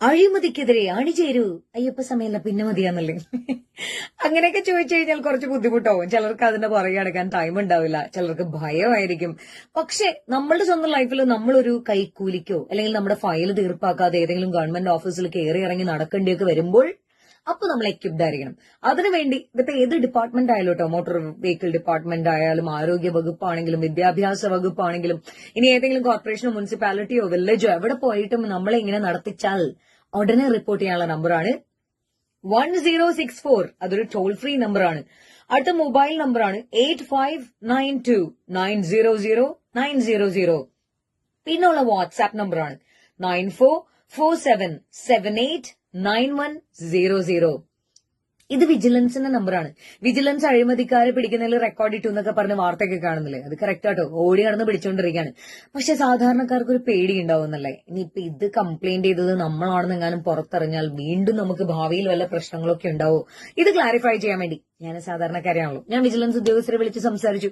അഴിമതിക്കെതിരെ അണിചേരൂ. അയ്യപ്പ സമയമല്ല പിന്നെ മതിയാന്നല്ലേ. അങ്ങനെയൊക്കെ ചോദിച്ചു കഴിഞ്ഞാൽ കുറച്ച് ബുദ്ധിമുട്ടാവും. ചിലർക്ക് അതിന്റെ പുറകെ അടക്കാൻ ടൈം ഉണ്ടാവില്ല, ചിലർക്ക് ഭയമായിരിക്കും. പക്ഷെ നമ്മളുടെ സ്വന്തം ലൈഫിൽ നമ്മളൊരു കൈക്കൂലിക്കോ അല്ലെങ്കിൽ നമ്മുടെ ഫയൽ തീർപ്പാക്കാതെ ഏതെങ്കിലും ഗവൺമെന്റ് ഓഫീസിൽ കയറി ഇറങ്ങി നടക്കേണ്ടിയൊക്കെ വരുമ്പോൾ അപ്പൊ നമ്മൾ എക്യുപ്ഡ് ആയിരിക്കണം. അതിനുവേണ്ടി ഇതിപ്പോ ഏത് ഡിപ്പാർട്ട്മെന്റ് ആയാലും കേട്ടോ, മോട്ടോർ വെഹിക്കിൾ ഡിപ്പാർട്ട്മെന്റ് ആയാലും ആരോഗ്യ വകുപ്പാണെങ്കിലും വിദ്യാഭ്യാസ വകുപ്പാണെങ്കിലും ഇനി ഏതെങ്കിലും കോർപ്പറേഷനോ മുനിസിപ്പാലിറ്റിയോ വില്ലേജോ എവിടെ പോയിട്ടും നമ്മളെ ഇങ്ങനെ നടത്തിച്ചാൽ ഉടനെ റിപ്പോർട്ട് ചെയ്യാനുള്ള നമ്പറാണ് 1064. അതൊരു ടോൾ ഫ്രീ നമ്പറാണ്. അടുത്ത മൊബൈൽ നമ്പറാണ് 8592900900. പിന്നുള്ള വാട്സാപ്പ് നമ്പറാണ് 9447789100. ഇത് വിജിലൻസിന്റെ നമ്പറാണ്. വിജിലൻസ് അഴിമതിക്കാരെ പിടിക്കുന്നതിൽ റെക്കോർഡ് ഇട്ടു എന്നൊക്കെ പറഞ്ഞ് വാർത്തയൊക്കെ കാണുന്നില്ലേ, അത് കറക്റ്റ് ആട്ടോ, ഓടി നടന്ന് പിടിച്ചോണ്ടിരിക്കുകയാണ്. പക്ഷെ സാധാരണക്കാർക്ക് ഒരു പേടി ഉണ്ടാവുന്നല്ലേ, ഇനിയിപ്പൊ ഇത് കംപ്ലൈന്റ് ചെയ്തത് നമ്മളാണെന്ന് എങ്ങാനും പുറത്തറിഞ്ഞാൽ വീണ്ടും നമുക്ക് ഭാവിയിൽ വല്ല പ്രശ്നങ്ങളൊക്കെ ഉണ്ടാവോ. ഇത് ക്ലാരിഫൈ ചെയ്യാൻ വേണ്ടി ഞാൻ സാധാരണക്കാരെയാണല്ലോ, ഞാൻ വിജിലൻസ് ഉദ്യോഗസ്ഥരെ വിളിച്ച് സംസാരിച്ചു.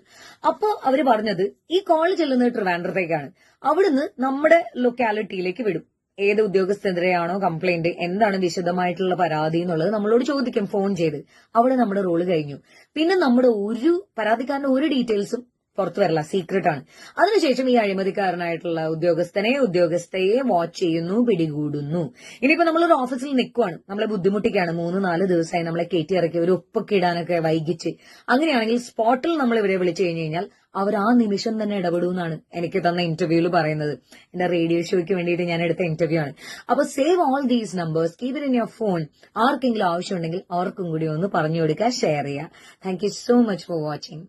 അപ്പോ അവര് പറഞ്ഞത് ഈ കോൾ ചെല്ലുന്നത് ട്രിവാൻഡ്രത്തേക്കാണ്, അവിടുന്ന് നമ്മുടെ ലൊക്കാലിറ്റിയിലേക്ക് വിടും. ഏത് ഉദ്യോഗസ്ഥനെതിരെയാണോ കംപ്ലൈന്റ്, എന്താണ് വിശദമായിട്ടുള്ള പരാതി എന്നുള്ളത് നമ്മളോട് ചോദിക്കും ഫോൺ ചെയ്ത്. അവിടെ നമ്മുടെ റോള് കഴിഞ്ഞു. പിന്നെ നമ്മുടെ ഒരു പരാതിക്കാരന്റെ ഒരു ഡീറ്റെയിൽസും പുറത്തു വരില്ല, സീക്രട്ട് ആണ്. അതിനുശേഷം ഈ അഴിമതിക്കാരനായിട്ടുള്ള ഉദ്യോഗസ്ഥയെ വാച്ച് ചെയ്യുന്നു, പിടികൂടുന്നു. ഇനിയിപ്പോ നമ്മളൊരു ഓഫീസിൽ നിൽക്കുവാണ്, നമ്മളെ ബുദ്ധിമുട്ടിക്കാണ്, 3-4 ദിവസമായി നമ്മളെ കയറ്റി ഇറക്കി ഒരു ഒപ്പൊക്കെ ഇടാനൊക്കെ വൈകിച്ച്, അങ്ങനെയാണെങ്കിൽ സ്പോട്ടിൽ നമ്മൾ ഇവരെ വിളിച്ചു കഴിഞ്ഞു കഴിഞ്ഞാൽ അവർ ആ നിമിഷം തന്നെ ഇടപെടുമെന്നാണ് എനിക്ക് തന്ന ഇന്റർവ്യൂവിൽ പറയുന്നത്. എന്റെ റേഡിയോ ഷോയ്ക്ക് വേണ്ടിയിട്ട് ഞാൻ എടുത്ത ഇന്റർവ്യൂ ആണ്. അപ്പൊ save all these numbers, keep it in your phone. ആർക്കെങ്കിലും ആവശ്യമുണ്ടെങ്കിൽ അവർക്കും കൂടി ഒന്ന് പറഞ്ഞു കൊടുക്കുക, ഷെയർ ചെയ്യുക. Thank you so much for watching.